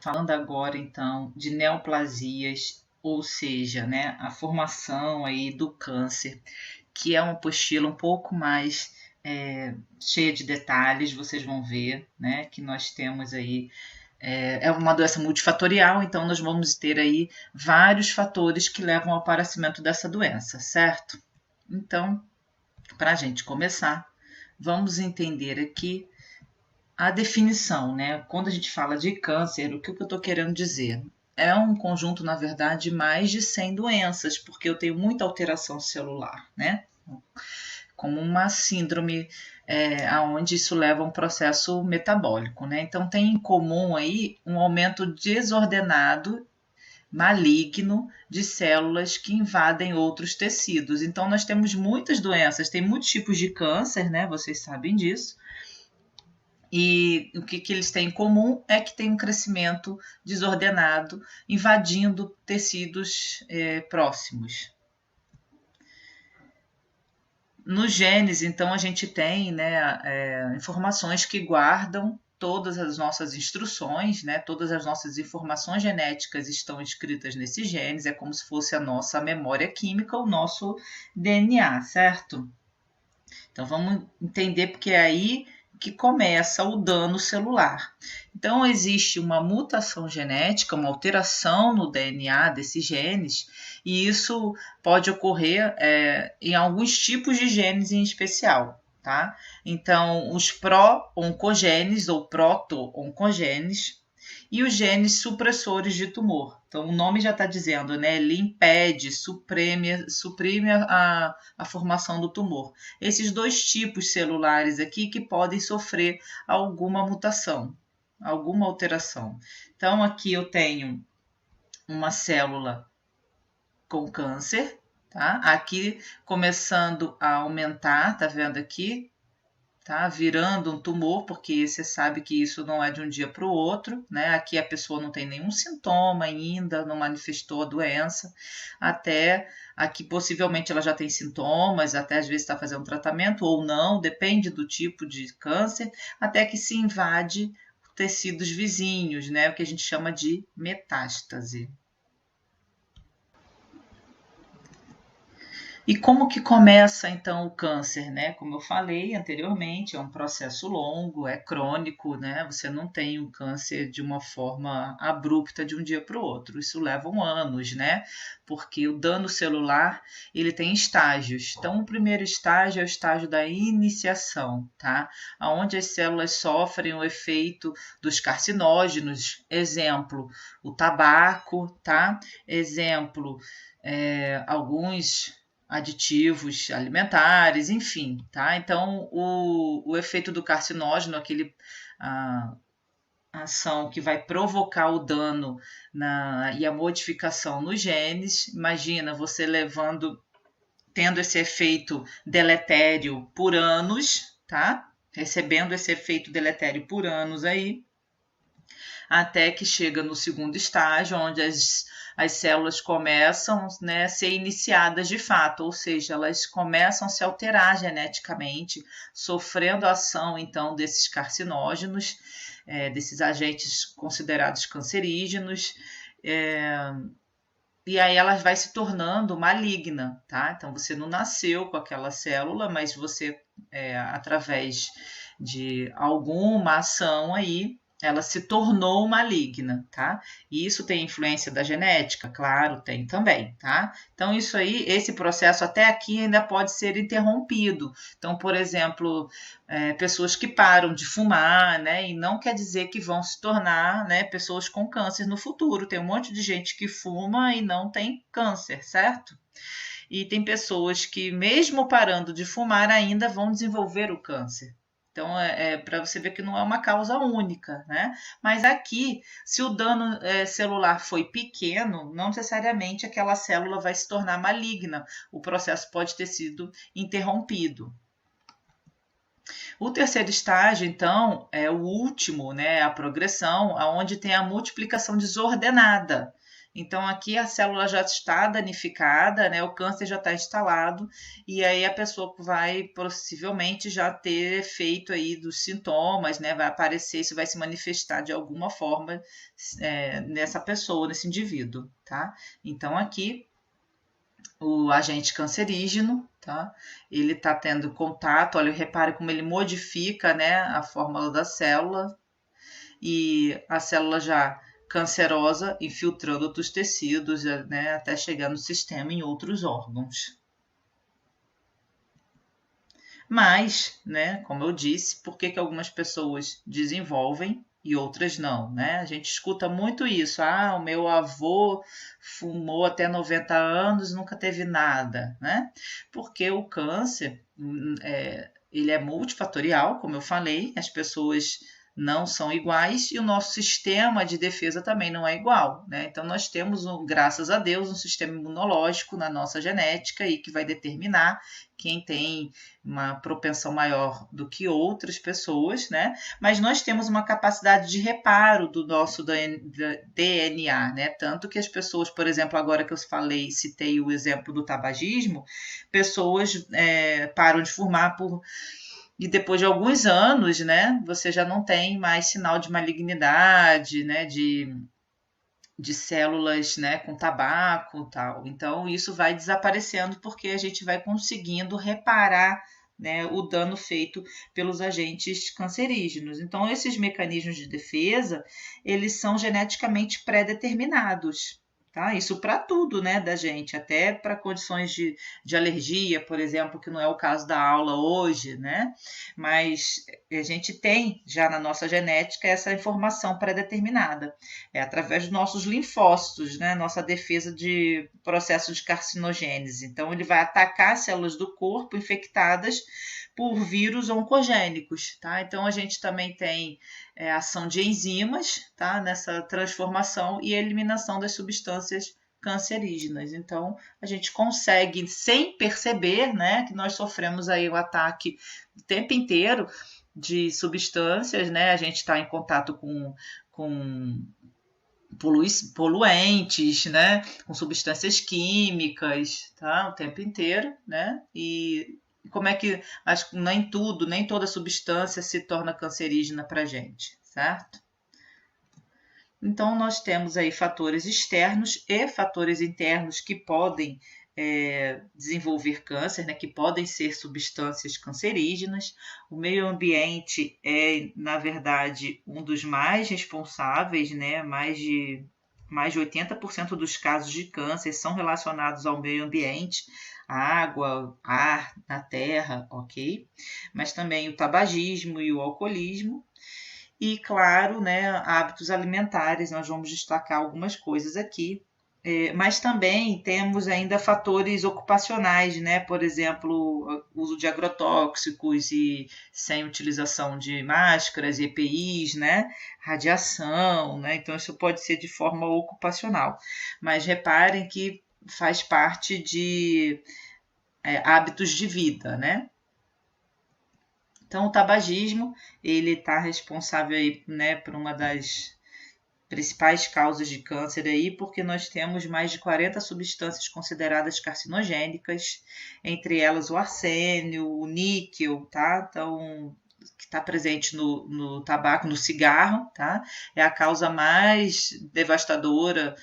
falando agora então de neoplasias, ou seja, né, a formação aí do câncer, que é uma apostila um pouco mais cheia de detalhes, vocês vão ver, né, que nós temos aí é uma doença multifatorial, então nós vamos ter aí vários fatores que levam ao aparecimento dessa doença, certo? Então, para a gente começar, vamos entender aqui a definição, né? Quando a gente fala de câncer, o que eu estou querendo dizer? É um conjunto, na verdade, mais de 100 doenças, porque eu tenho muita alteração celular, né? Como uma síndrome, onde isso leva a um processo metabólico, né? Então tem em comum aí um aumento desordenado, maligno de células que invadem outros tecidos. Então nós temos muitas doenças, tem muitos tipos de câncer, né? Vocês sabem disso. E o que eles têm em comum é que tem um crescimento desordenado, invadindo tecidos próximos. Nos genes, então, a gente tem, né, informações que guardam todas as nossas instruções, né, todas as nossas informações genéticas estão escritas nesses genes, é como se fosse a nossa memória química, o nosso DNA, certo? Então vamos entender porque é aí que começa o dano celular. Então existe uma mutação genética, uma alteração no DNA desses genes, e isso pode ocorrer em alguns tipos de genes em especial. Tá? Então, os pró-oncogenes ou proto-oncogenes e os genes supressores de tumor. Então, o nome já está dizendo, né? Ele impede, suprime a formação do tumor. Esses dois tipos celulares aqui que podem sofrer alguma mutação, alguma alteração. Então, aqui eu tenho uma célula com câncer, tá? Aqui começando a aumentar, tá vendo aqui? Tá virando um tumor, porque você sabe que isso não é de um dia para o outro, né? Aqui a pessoa não tem nenhum sintoma ainda, não manifestou a doença, até aqui possivelmente ela já tem sintomas, até às vezes está fazendo tratamento ou não, depende do tipo de câncer, até que se invade tecidos vizinhos, né? O que a gente chama de metástase. E como que começa então o câncer, né? Como eu falei anteriormente, é um processo longo, é crônico, né? Você não tem um câncer de uma forma abrupta de um dia para o outro. Isso leva anos, né? Porque o dano celular, ele tem estágios. Então, o primeiro estágio é o estágio da iniciação, tá? Onde as células sofrem o efeito dos carcinógenos, exemplo, o tabaco, tá? Exemplo, alguns aditivos alimentares, enfim, tá? Então, o efeito do carcinógeno, a ação que vai provocar o dano e a modificação nos genes, imagina você tendo esse efeito deletério por anos, tá? Recebendo esse efeito deletério por anos aí, até que chega no segundo estágio, onde as células começam, né, a ser iniciadas de fato, ou seja, elas começam a se alterar geneticamente, sofrendo a ação então desses carcinógenos, desses agentes considerados cancerígenos, e aí ela vai se tornando maligna, tá? Então você não nasceu com aquela célula, mas você, através de alguma ação aí, ela se tornou maligna, tá? E isso tem influência da genética? Claro, tem também, tá? Então, isso aí, esse processo até aqui ainda pode ser interrompido. Então, por exemplo, pessoas que param de fumar, né? E não quer dizer que vão se tornar, né, pessoas com câncer no futuro. Tem um monte de gente que fuma e não tem câncer, certo? E tem pessoas que, mesmo parando de fumar, ainda vão desenvolver o câncer. Então, para você ver que não é uma causa única, né? Mas aqui, se o dano celular foi pequeno, não necessariamente aquela célula vai se tornar maligna. O processo pode ter sido interrompido. O terceiro estágio, então, é o último, né? A progressão, onde tem a multiplicação desordenada. Então aqui a célula já está danificada, né? O câncer já está instalado e aí a pessoa vai possivelmente já ter efeito aí dos sintomas, né? Vai aparecer, isso vai se manifestar de alguma forma nessa pessoa, nesse indivíduo, tá? Então aqui o agente cancerígeno, tá? Ele está tendo contato, olha, repare como ele modifica, né, a fórmula da célula e a célula já cancerosa infiltrando outros tecidos, né, até chegar no sistema em outros órgãos. Mas, né, como eu disse, por que algumas pessoas desenvolvem e outras não, né? A gente escuta muito isso. Ah, o meu avô fumou até 90 anos, nunca teve nada, né? Porque o câncer, ele é multifatorial, como eu falei, as pessoas não são iguais e o nosso sistema de defesa também não é igual, né? Então nós temos, graças a Deus, um sistema imunológico na nossa genética e que vai determinar quem tem uma propensão maior do que outras pessoas, né? Mas nós temos uma capacidade de reparo do nosso DNA, né? Tanto que as pessoas, por exemplo, agora que eu falei, citei o exemplo do tabagismo, pessoas param de fumar e depois de alguns anos, né, você já não tem mais sinal de malignidade, né, de células, né, com tabaco e tal. Então, isso vai desaparecendo porque a gente vai conseguindo reparar, né, o dano feito pelos agentes cancerígenos. Então, esses mecanismos de defesa, eles são geneticamente pré-determinados. Tá? Isso para tudo, né, da gente, até para condições de alergia, por exemplo, que não é o caso da aula hoje, né? Mas a gente tem já na nossa genética essa informação pré-determinada. É através dos nossos linfócitos, né? Nossa defesa de processo de carcinogênese. Então, ele vai atacar as células do corpo infectadas por vírus oncogênicos, tá? Então a gente também tem ação de enzimas, tá? Nessa transformação e eliminação das substâncias cancerígenas. Então a gente consegue, sem perceber, né, que nós sofremos aí o ataque o tempo inteiro de substâncias, né? A gente está em contato com poluentes, né? Com substâncias químicas, tá? O tempo inteiro, né? E como é que acho que nem tudo, nem toda substância se torna cancerígena para a gente, certo? Então, nós temos aí fatores externos e fatores internos que podem desenvolver câncer, né, que podem ser substâncias cancerígenas. O meio ambiente é, na verdade, um dos mais responsáveis, né, mais de 80% dos casos de câncer são relacionados ao meio ambiente, água, ar, na terra, ok? Mas também o tabagismo e o alcoolismo. E, claro, né, hábitos alimentares, nós vamos destacar algumas coisas aqui. Mas também temos ainda fatores ocupacionais, né? Por exemplo, uso de agrotóxicos e sem utilização de máscaras, EPIs, né? Radiação, né? Então isso pode ser de forma ocupacional. Mas reparem que faz parte de hábitos de vida, né? Então o tabagismo, ele está responsável aí, né, por uma das principais causas de câncer aí, porque nós temos mais de 40 substâncias consideradas carcinogênicas, entre elas o arsênio, o níquel, tá? Então, que está presente no tabaco, no cigarro, tá? É a causa mais devastadora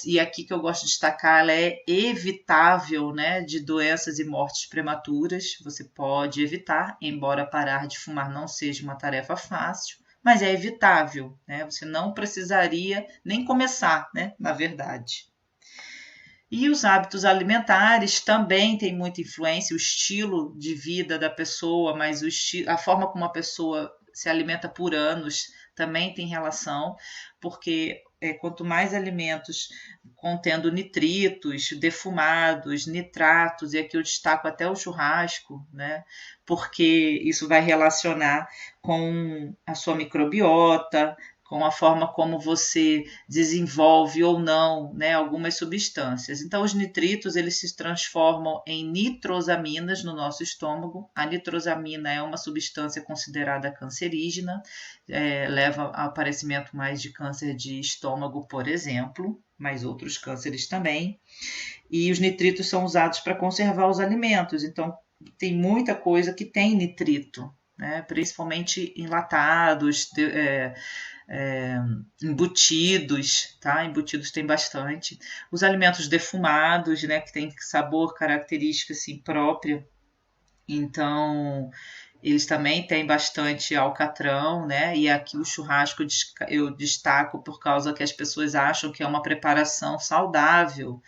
e aqui que eu gosto de destacar, ela é evitável, né, de doenças e mortes prematuras. Você pode evitar, embora parar de fumar não seja uma tarefa fácil, mas é evitável, né? Você não precisaria nem começar, né? Na verdade. E os hábitos alimentares também têm muita influência, o estilo de vida da pessoa, mas a forma como a pessoa se alimenta por anos também tem relação, porque quanto mais alimentos contendo nitritos, defumados, nitratos, e aqui eu destaco até o churrasco, né? Porque isso vai relacionar com a sua microbiota, com a forma como você desenvolve ou não, né, algumas substâncias. Então, os nitritos eles se transformam em nitrosaminas no nosso estômago. A nitrosamina é uma substância considerada cancerígena, leva ao aparecimento mais de câncer de estômago, por exemplo, mas outros cânceres também. E os nitritos são usados para conservar os alimentos, então tem muita coisa que tem nitrito, né? Principalmente enlatados, embutidos, tá? Embutidos tem bastante. Os alimentos defumados, né? Que tem sabor, característica assim, própria. Então, eles também têm bastante alcatrão, né? E aqui o churrasco eu destaco por causa que as pessoas acham que é uma preparação saudável.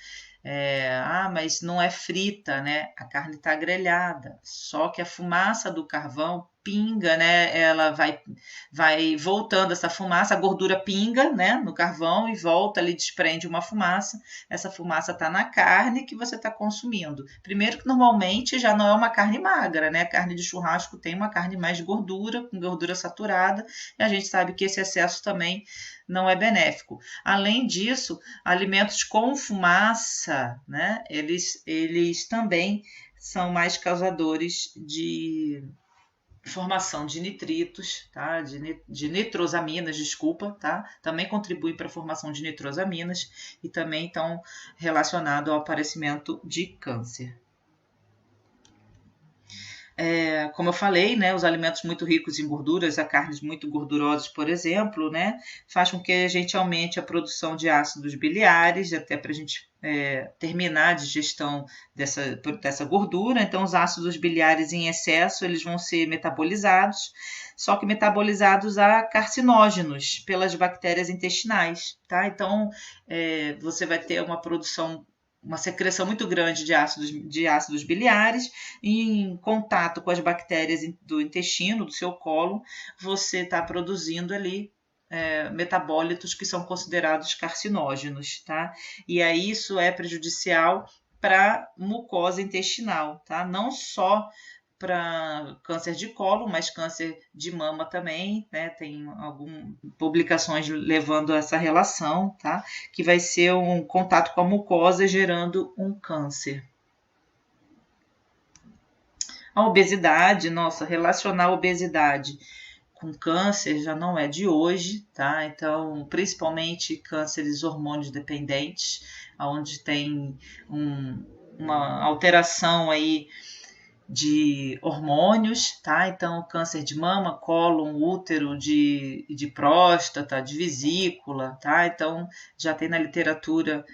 Mas não é frita, né? A carne está grelhada. Só que a fumaça do carvão pinga, né? Ela vai voltando essa fumaça, a gordura pinga, né? No carvão e volta ali, desprende uma fumaça. Essa fumaça está na carne que você está consumindo. Primeiro que normalmente já não é uma carne magra, né? A carne de churrasco tem uma carne mais gordura, com gordura saturada, e a gente sabe que esse excesso também não é benéfico. Além disso, alimentos com fumaça, né? Eles também são mais causadores de formação de nitritos, tá? De nitrosaminas, desculpa, tá? Também contribuem para a formação de nitrosaminas e também estão relacionados ao aparecimento de câncer. Como eu falei, né, os alimentos muito ricos em gorduras, a carnes muito gordurosas, por exemplo, né, faz com que a gente aumente a produção de ácidos biliares, até para a gente terminar a digestão dessa gordura. Então, os ácidos biliares em excesso, eles vão ser metabolizados, só que metabolizados a carcinógenos pelas bactérias intestinais, tá? Então, você vai ter uma secreção muito grande de ácidos biliares, em contato com as bactérias do intestino, do seu cólon, você está produzindo ali metabólitos que são considerados carcinógenos, tá? E aí isso é prejudicial para mucosa intestinal, tá? Não só para câncer de cólon, mas câncer de mama também, né? Tem algumas publicações levando a essa relação, tá? Que vai ser um contato com a mucosa gerando um câncer. A obesidade, relacionar a obesidade com câncer já não é de hoje, tá? Então, principalmente cânceres hormônios dependentes, onde tem uma alteração aí de hormônios, tá? Então, câncer de mama, cólon, útero, de próstata, de vesícula, tá? Então, já tem na literatura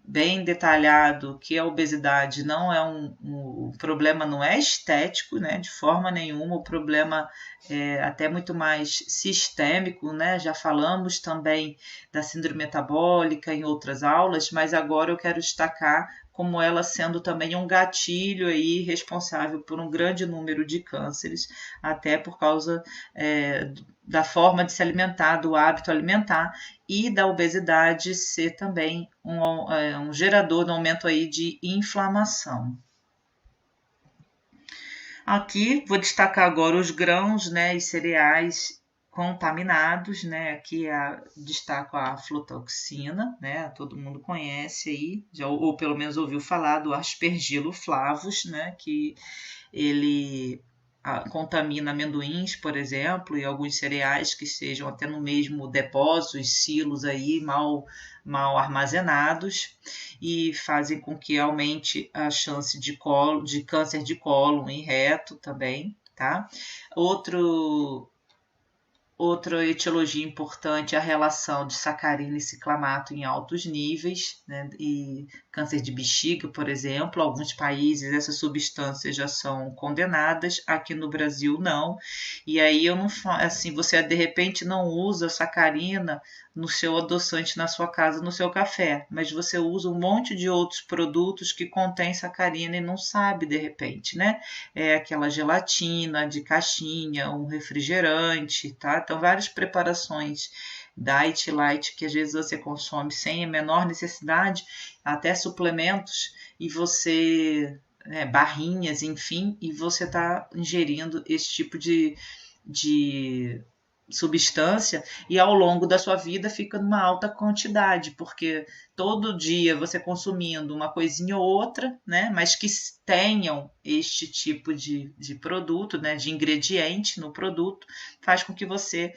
bem detalhado que a obesidade não é o problema não é estético, né? De forma nenhuma, o problema é até muito mais sistêmico, né? Já falamos também da síndrome metabólica em outras aulas, mas agora eu quero destacar como ela sendo também um gatilho aí responsável por um grande número de cânceres, até por causa da forma de se alimentar, do hábito alimentar e da obesidade ser também um gerador de aumento aí de inflamação. Aqui vou destacar agora os grãos, né, e cereais contaminados, né? Aqui destaco a aflatoxina, né? Todo mundo conhece aí, ou pelo menos ouviu falar do Aspergillus flavus, né? Que ele contamina amendoins, por exemplo, e alguns cereais que estejam até no mesmo depósito, os silos aí mal armazenados, e fazem com que aumente a chance de câncer de cólon e reto também, tá? Outra etiologia importante é a relação de sacarina e ciclamato em altos níveis, né? E câncer de bexiga, por exemplo. Alguns países essas substâncias já são condenadas, aqui no Brasil não. E aí você de repente não usa sacarina no seu adoçante na sua casa, no seu café, mas você usa um monte de outros produtos que contém sacarina e não sabe de repente, né? É aquela gelatina de caixinha, um refrigerante, tá? Então, várias preparações diet, light, que às vezes você consome sem a menor necessidade, até suplementos, e você, barrinhas, enfim, e você está ingerindo esse tipo de substância e ao longo da sua vida fica numa alta quantidade, porque todo dia você consumindo uma coisinha ou outra, né, mas que tenham este tipo de produto, né, de ingrediente no produto, faz com que você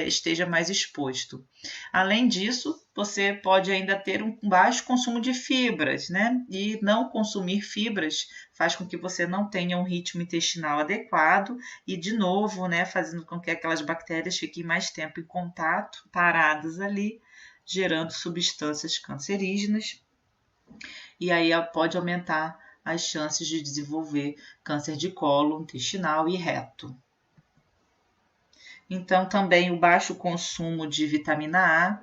esteja mais exposto. Além disso, você pode ainda ter um baixo consumo de fibras, né, e não consumir fibras faz com que você não tenha um ritmo intestinal adequado e, de novo, né, fazendo com que aquelas bactérias fiquem mais tempo em contato, paradas ali, gerando substâncias cancerígenas, e aí pode aumentar as chances de desenvolver câncer de colo intestinal e reto. Então, também o baixo consumo de vitamina A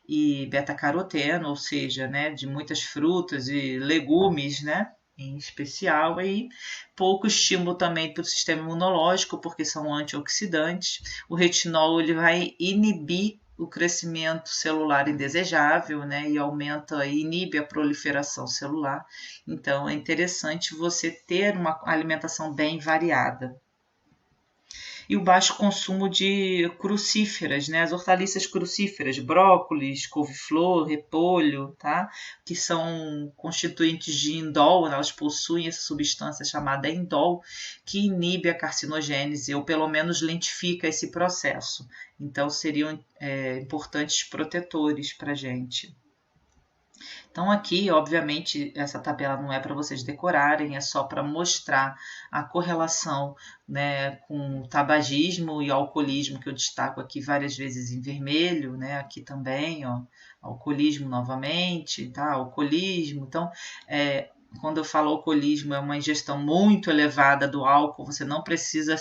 e beta-caroteno, ou seja, né, de muitas frutas e legumes, né, em especial, e pouco estímulo também para o sistema imunológico, porque são antioxidantes. O retinol ele vai inibir o crescimento celular indesejável, né, e aumenta e inibe a proliferação celular. Então, é interessante você ter uma alimentação bem variada. E o baixo consumo de crucíferas, né? As hortaliças crucíferas, brócolis, couve-flor, repolho, tá? Que são constituintes de indol, elas possuem essa substância chamada indol, que inibe a carcinogênese, ou pelo menos lentifica esse processo. Então, seriam importantes protetores para a gente. Então, aqui, obviamente, essa tabela não é para vocês decorarem, é só para mostrar a correlação, né, com o tabagismo e alcoolismo, que eu destaco aqui várias vezes em vermelho, né, aqui também, ó, alcoolismo novamente, tá? Alcoolismo. Então, quando eu falo alcoolismo, é uma ingestão muito elevada do álcool, você não precisa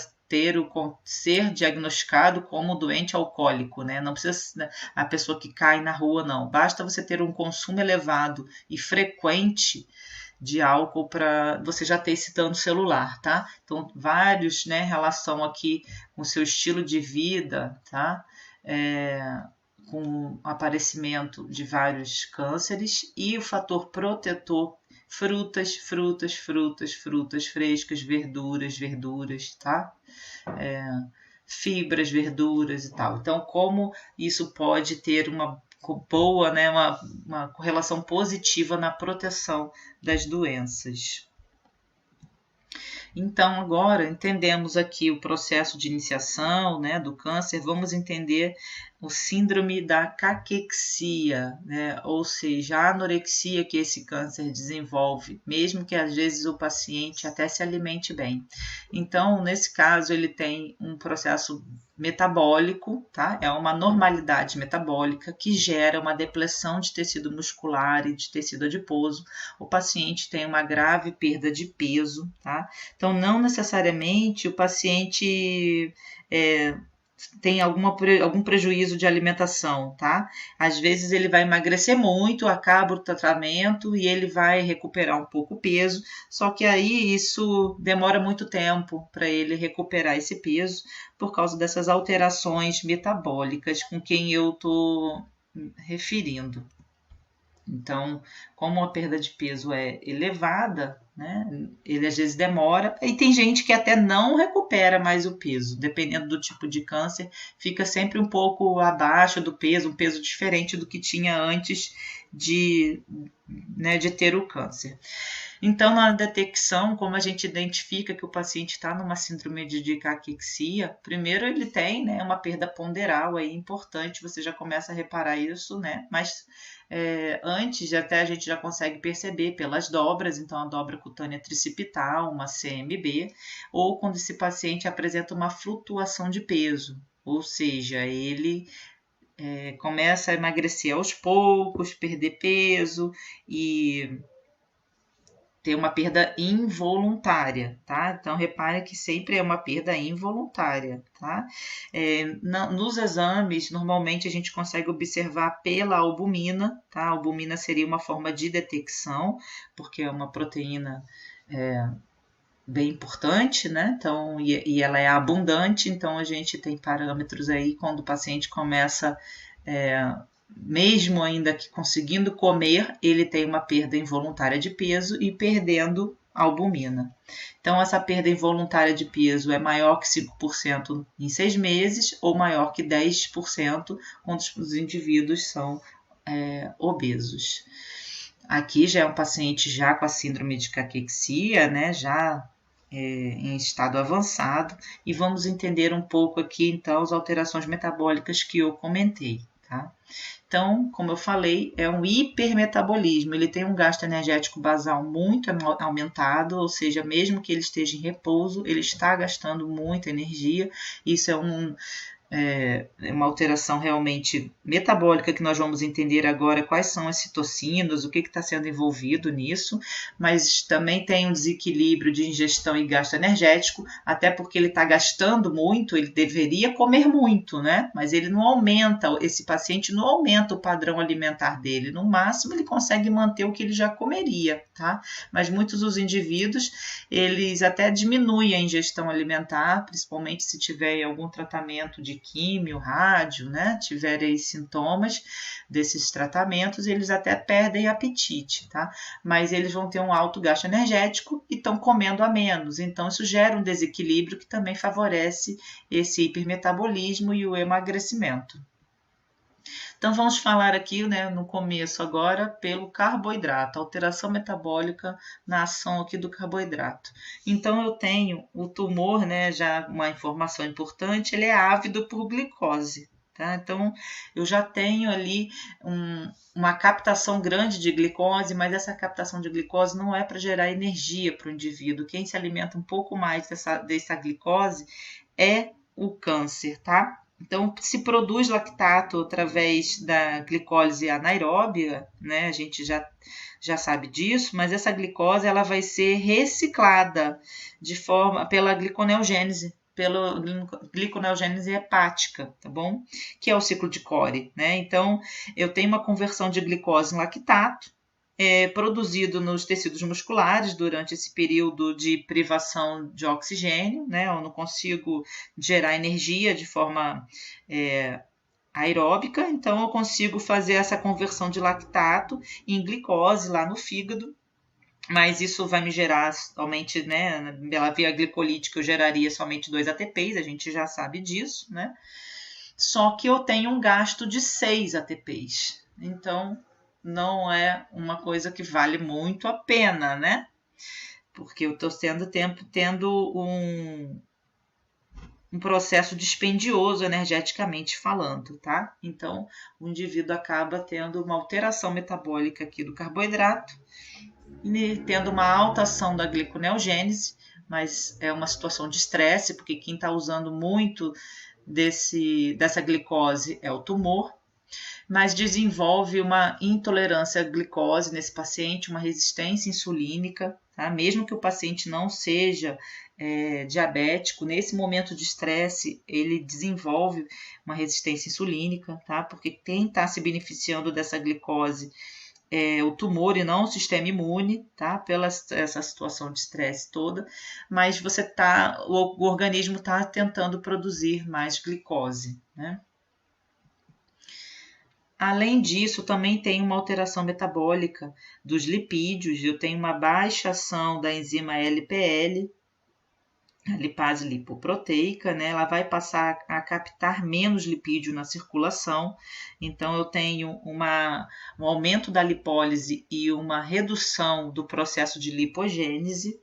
ser diagnosticado como doente alcoólico, né? Não precisa a pessoa que cai na rua, não. Basta você ter um consumo elevado e frequente de álcool para você já ter esse dano celular, tá? Então, vários, né, relação aqui com o seu estilo de vida, tá? Com o aparecimento de vários cânceres e o fator protetor, frutas frescas, verduras, tá? Fibras, verduras e tal. Então, como isso pode ter uma boa, né, uma correlação positiva na proteção das doenças. Então, agora entendemos aqui o processo de iniciação, né, do câncer, vamos entender o síndrome da caquexia, né, ou seja, a anorexia que esse câncer desenvolve, mesmo que às vezes o paciente até se alimente bem. Então, nesse caso, ele tem um processo metabólico, tá? É uma normalidade metabólica que gera uma depressão de tecido muscular e de tecido adiposo. O paciente tem uma grave perda de peso, tá? Então, não necessariamente o paciente tem algum prejuízo de alimentação, tá? Às vezes ele vai emagrecer muito, acaba o tratamento e ele vai recuperar um pouco o peso, só que aí isso demora muito tempo para ele recuperar esse peso por causa dessas alterações metabólicas com quem eu estou referindo. Então, como a perda de peso é elevada, né, ele às vezes demora, e tem gente que até não recupera mais o peso, dependendo do tipo de câncer, fica sempre um pouco abaixo do peso, um peso diferente do que tinha antes de ter o câncer. Então, na detecção, como a gente identifica que o paciente está numa síndrome de caquexia, primeiro ele tem, né, uma perda ponderal aí importante, você já começa a reparar isso, né, mas antes até a gente já consegue perceber pelas dobras, então a dobra cutânea tricipital, uma CMB, ou quando esse paciente apresenta uma flutuação de peso, ou seja, ele começa a emagrecer aos poucos, perder peso e ter uma perda involuntária, tá? Então, repare que sempre é uma perda involuntária, tá? Nos exames, normalmente a gente consegue observar pela albumina, tá? A albumina seria uma forma de detecção, porque é uma proteína bem importante, né? Então, e ela é abundante, então a gente tem parâmetros aí quando o paciente começa mesmo ainda que conseguindo comer, ele tem uma perda involuntária de peso e perdendo albumina. Então, essa perda involuntária de peso é maior que 5% em 6 meses ou maior que 10% quando os indivíduos são obesos. Aqui já é um paciente já com a síndrome de caquexia, né, já em estado avançado, e vamos entender um pouco aqui, então, as alterações metabólicas que eu comentei, tá? Então, como eu falei, é um hipermetabolismo, ele tem um gasto energético basal muito aumentado, ou seja, mesmo que ele esteja em repouso, ele está gastando muita energia, isso é uma alteração realmente metabólica que nós vamos entender agora quais são as citocinas, o que está sendo envolvido nisso, mas também tem um desequilíbrio de ingestão e gasto energético, até porque ele está gastando muito, ele deveria comer muito, né? Mas ele não aumenta, esse paciente não aumenta o padrão alimentar dele, no máximo ele consegue manter o que ele já comeria, tá? Mas muitos dos indivíduos, eles até diminuem a ingestão alimentar, principalmente se tiver algum tratamento de químio, rádio, né, tiverem sintomas desses tratamentos, eles até perdem apetite, tá? Mas eles vão ter um alto gasto energético e estão comendo a menos, então isso gera um desequilíbrio que também favorece esse hipermetabolismo e o emagrecimento. Então, vamos falar aqui, né, no começo agora, pelo carboidrato, alteração metabólica na ação aqui do carboidrato. Então, eu tenho o tumor, né, já uma informação importante, ele é ávido por glicose, tá? Então, eu já tenho ali uma captação grande de glicose, mas essa captação de glicose não é para gerar energia para o indivíduo. Quem se alimenta um pouco mais dessa glicose é o câncer, tá? Então, se produz lactato através da glicólise anaeróbia, né? A gente já sabe disso, mas essa glicose ela vai ser reciclada pela gliconeogênese, pela gliconeogênese hepática, tá bom? Que é o ciclo de Cori, né? Então, eu tenho uma conversão de glicose em lactato, produzido nos tecidos musculares durante esse período de privação de oxigênio, né? Eu não consigo gerar energia de forma aeróbica, então eu consigo fazer essa conversão de lactato em glicose lá no fígado, mas isso vai me gerar somente, né? Pela via glicolítica eu geraria somente 2 ATPs, a gente já sabe disso, né? Só que eu tenho um gasto de 6 ATPs, então não é uma coisa que vale muito a pena, né? Porque eu estou tendo um processo dispendioso energeticamente falando, tá? Então, o indivíduo acaba tendo uma alteração metabólica aqui do carboidrato, tendo uma alta ação da gliconeogênese, mas é uma situação de estresse, porque quem está usando muito dessa glicose é o tumor, mas desenvolve uma intolerância à glicose nesse paciente, uma resistência insulínica, tá? Mesmo que o paciente não seja diabético, nesse momento de estresse ele desenvolve uma resistência insulínica, tá? Porque quem está se beneficiando dessa glicose o tumor e não o sistema imune, tá? Essa situação de estresse toda, mas o organismo está tentando produzir mais glicose, né? Além disso, também tem uma alteração metabólica dos lipídios, eu tenho uma baixa ação da enzima LPL, a lipase lipoproteica, né? Ela vai passar a captar menos lipídio na circulação, então eu tenho um aumento da lipólise e uma redução do processo de lipogênese.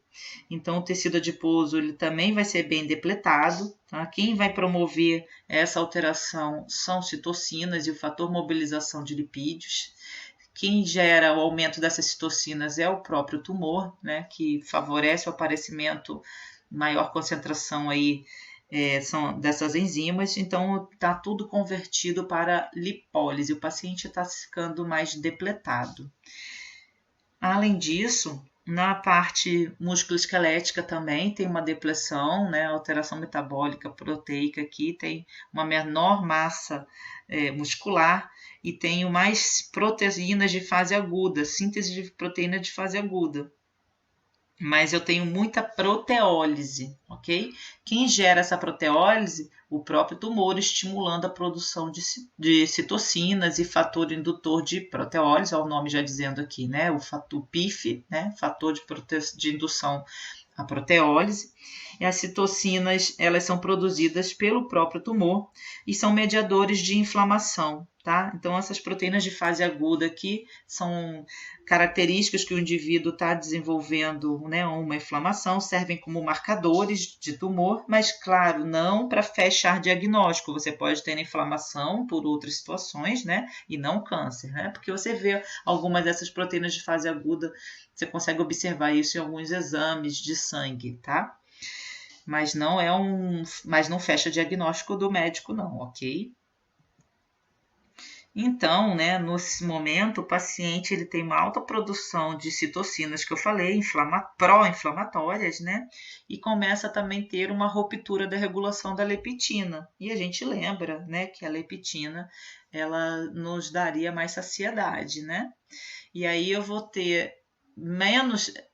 Então, o tecido adiposo ele também vai ser bem depletado, tá? Quem vai promover essa alteração são citocinas e o fator mobilização de lipídios. Quem gera o aumento dessas citocinas é o próprio tumor, né? Que favorece o aparecimento, maior concentração aí são dessas enzimas, então está tudo convertido para lipólise, o paciente está ficando mais depletado. Além disso, na parte musculoesquelética também tem uma depressão, né? Alteração metabólica proteica aqui, tem uma menor massa muscular e tenho mais proteínas de fase aguda, síntese de proteína de fase aguda. mas eu tenho muita proteólise, ok? Quem gera essa proteólise? O próprio tumor, estimulando a produção de citocinas e fator indutor de proteólise, é o nome já dizendo aqui, né? O PIF, né? Fator de indução à proteólise. E as citocinas, elas são produzidas pelo próprio tumor e são mediadores de inflamação, tá? Então, essas proteínas de fase aguda aqui são características que o indivíduo está desenvolvendo, né, uma inflamação, servem como marcadores de tumor, mas, claro, não para fechar diagnóstico. Você pode ter inflamação por outras situações, né, e não câncer, né, porque você vê algumas dessas proteínas de fase aguda, você consegue observar isso em alguns exames de sangue, tá? Mas mas não fecha diagnóstico do médico, não, ok? Então, né, nesse momento, o paciente ele tem uma alta produção de citocinas, que eu falei, pró-inflamatórias, né? E começa também a ter uma ruptura da regulação da leptina. E a gente lembra, né, que a leptina, ela nos daria mais saciedade, né? E aí eu vou ter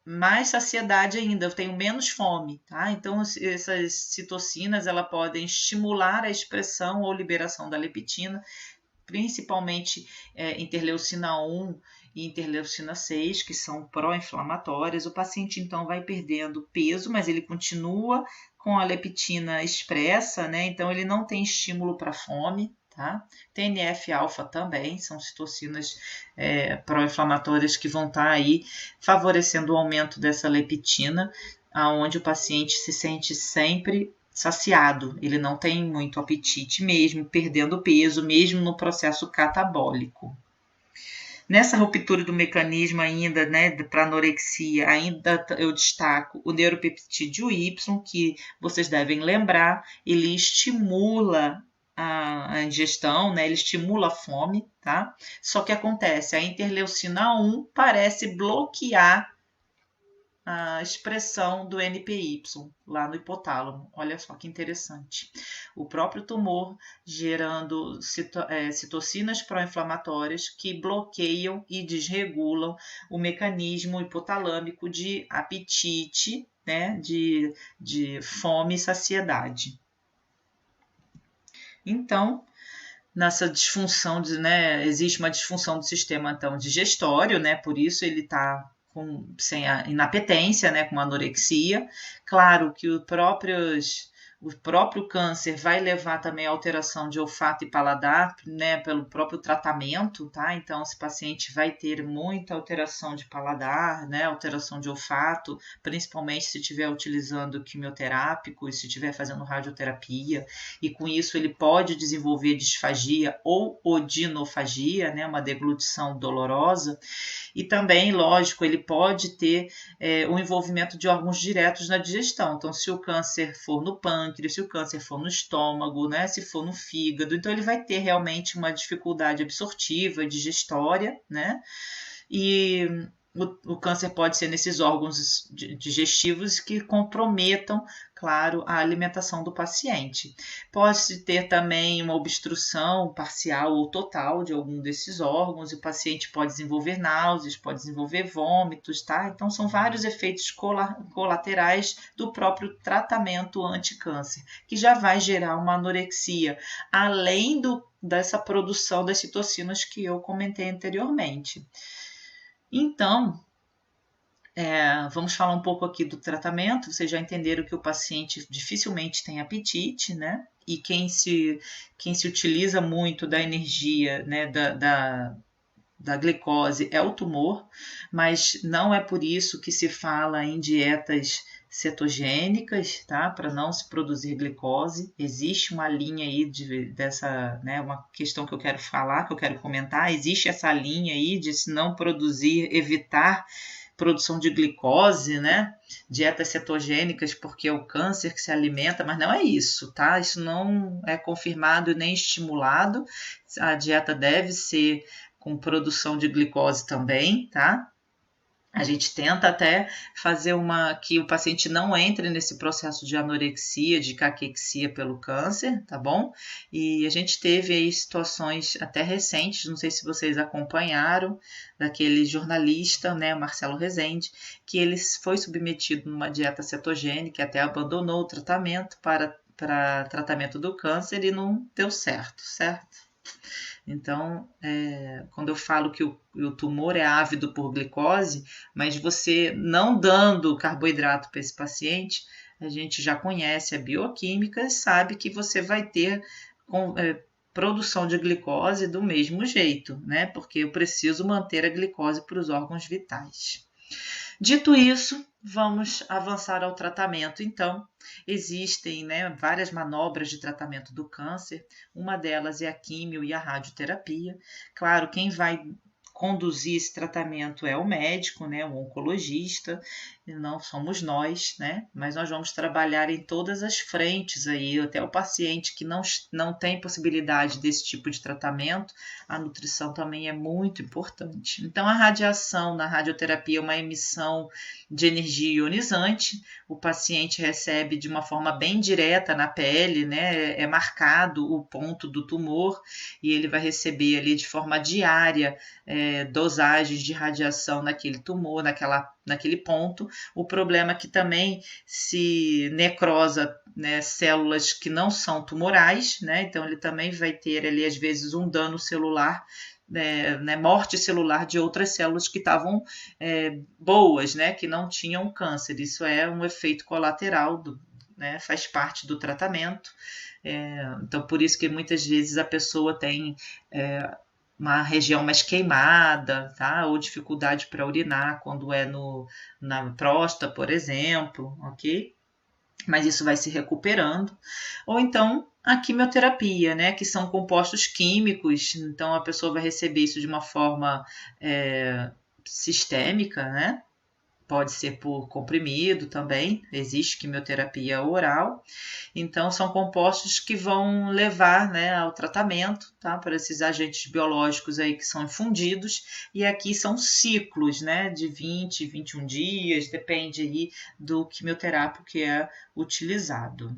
mais saciedade ainda, eu tenho menos fome, tá? Então, essas citocinas, ela podem estimular a expressão ou liberação da leptina, principalmente interleucina 1 e interleucina 6, que são pró-inflamatórias. O paciente, então, vai perdendo peso, mas ele continua com a leptina expressa, né? Então, ele não tem estímulo para fome, tá? TNF-alfa também, são citocinas pró-inflamatórias que vão estar aí favorecendo o aumento dessa leptina, aonde o paciente se sente sempre saciado, ele não tem muito apetite mesmo, perdendo peso, mesmo no processo catabólico. Nessa ruptura do mecanismo ainda, né, para anorexia, ainda eu destaco o neuropeptídeo Y, que vocês devem lembrar, ele estimula a ingestão, né, ele estimula a fome, tá? Só que acontece, a interleucina 1 parece bloquear a expressão do NPY lá no hipotálamo. Olha só que interessante. O próprio tumor gerando citocinas pró-inflamatórias que bloqueiam e desregulam o mecanismo hipotalâmico de apetite, né, de fome e saciedade. Então, nessa disfunção, né, existe uma disfunção do sistema então, digestório, né, por isso ele está sem a inapetência, né, com anorexia. Claro que o próprio câncer vai levar também a alteração de olfato e paladar, né, pelo próprio tratamento, tá? Então, esse paciente vai ter muita alteração de paladar, né, alteração de olfato, principalmente se estiver utilizando quimioterápico e se estiver fazendo radioterapia, e com isso ele pode desenvolver disfagia ou odinofagia, né, uma deglutição dolorosa, e também, lógico, ele pode ter o envolvimento de órgãos diretos na digestão. Então, se o câncer for no pâncreas, se o câncer for no estômago, né, se for no fígado, então ele vai ter realmente uma dificuldade absortiva, digestória, né? E o câncer pode ser nesses órgãos digestivos que comprometam, claro, a alimentação do paciente. Pode ter também uma obstrução parcial ou total de algum desses órgãos, e o paciente pode desenvolver náuseas, pode desenvolver vômitos, tá? Então, são vários efeitos colaterais do próprio tratamento anti-câncer, que já vai gerar uma anorexia, além dessa produção das citocinas que eu comentei anteriormente. Então, vamos falar um pouco aqui do tratamento. Vocês já entenderam que o paciente dificilmente tem apetite, né? E quem se utiliza muito da energia, né, da glicose é o tumor, mas não é por isso que se fala em dietas cetogênicas, tá? Para não se produzir glicose. Existe uma linha aí dessa, né? Uma questão que eu quero falar, que eu quero comentar. Existe essa linha aí de se não produzir, evitar produção de glicose, né? Dietas cetogênicas, porque é o câncer que se alimenta, mas não é isso, tá? Isso não é confirmado nem estimulado. A dieta deve ser com produção de glicose também, tá? A gente tenta até fazer que o paciente não entre nesse processo de anorexia, de caquexia pelo câncer, tá bom? E a gente teve aí situações até recentes, não sei se vocês acompanharam, daquele jornalista, né, Marcelo Rezende, que ele foi submetido numa dieta cetogênica, até abandonou o tratamento para tratamento do câncer e não deu certo, certo? Então, quando eu falo que o tumor é ávido por glicose, mas você não dando carboidrato para esse paciente, a gente já conhece a bioquímica e sabe que você vai ter produção de glicose do mesmo jeito, né? Porque eu preciso manter a glicose para os órgãos vitais. Dito isso, vamos avançar ao tratamento. Então, existem, né, várias manobras de tratamento do câncer. Uma delas é a quimio e a radioterapia. Claro, quem vai conduzir esse tratamento é o médico, né, o oncologista, e não somos nós, né, mas nós vamos trabalhar em todas as frentes aí, até o paciente que não tem possibilidade desse tipo de tratamento, a nutrição também é muito importante. Então, a radiação na radioterapia é uma emissão de energia ionizante, o paciente recebe de uma forma bem direta na pele, né, é marcado o ponto do tumor e ele vai receber ali de forma diária dosagens de radiação naquele tumor, naquele ponto. O problema é que também se necrosa, né, células que não são tumorais, né, então ele também vai ter ali às vezes um dano celular, né, morte celular de outras células que estavam boas, né, que não tinham câncer. Isso é um efeito colateral, né, faz parte do tratamento. Então, por isso que muitas vezes a pessoa tem uma região mais queimada, tá? Ou dificuldade para urinar quando é na próstata, por exemplo, ok? Mas isso vai se recuperando. Ou então a quimioterapia, né? Que são compostos químicos, então a pessoa vai receber isso de uma forma sistêmica, né? Pode ser por comprimido também, existe quimioterapia oral. Então, são compostos que vão levar, né, ao tratamento, tá, para esses agentes biológicos aí que são infundidos. E aqui são ciclos, né, de 20, 21 dias, depende aí do quimioterápico que é utilizado.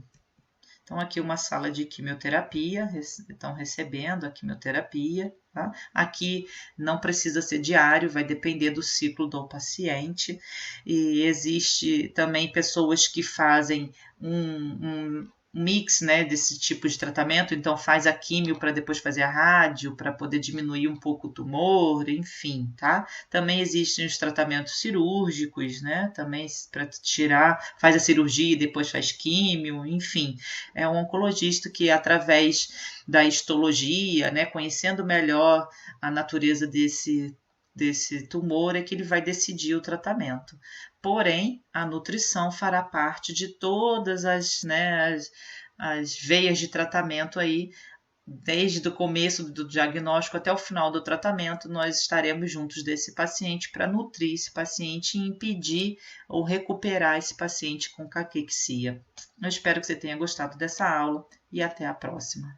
Então, aqui uma sala de quimioterapia, estão recebendo a quimioterapia. Tá? Aqui não precisa ser diário, vai depender do ciclo do paciente. E existe também pessoas que fazem um mix, né, desse tipo de tratamento, então faz a químio para depois fazer a rádio, para poder diminuir um pouco o tumor, enfim, tá? Também existem os tratamentos cirúrgicos, né, também para tirar, faz a cirurgia e depois faz químio, enfim. É um oncologista que, através da histologia, né, conhecendo melhor a natureza desse tumor, é que ele vai decidir o tratamento. Porém, a nutrição fará parte de todas as veias de tratamento aí, desde o começo do diagnóstico até o final do tratamento, nós estaremos juntos desse paciente para nutrir esse paciente e impedir ou recuperar esse paciente com caquexia. Eu espero que você tenha gostado dessa aula e até a próxima.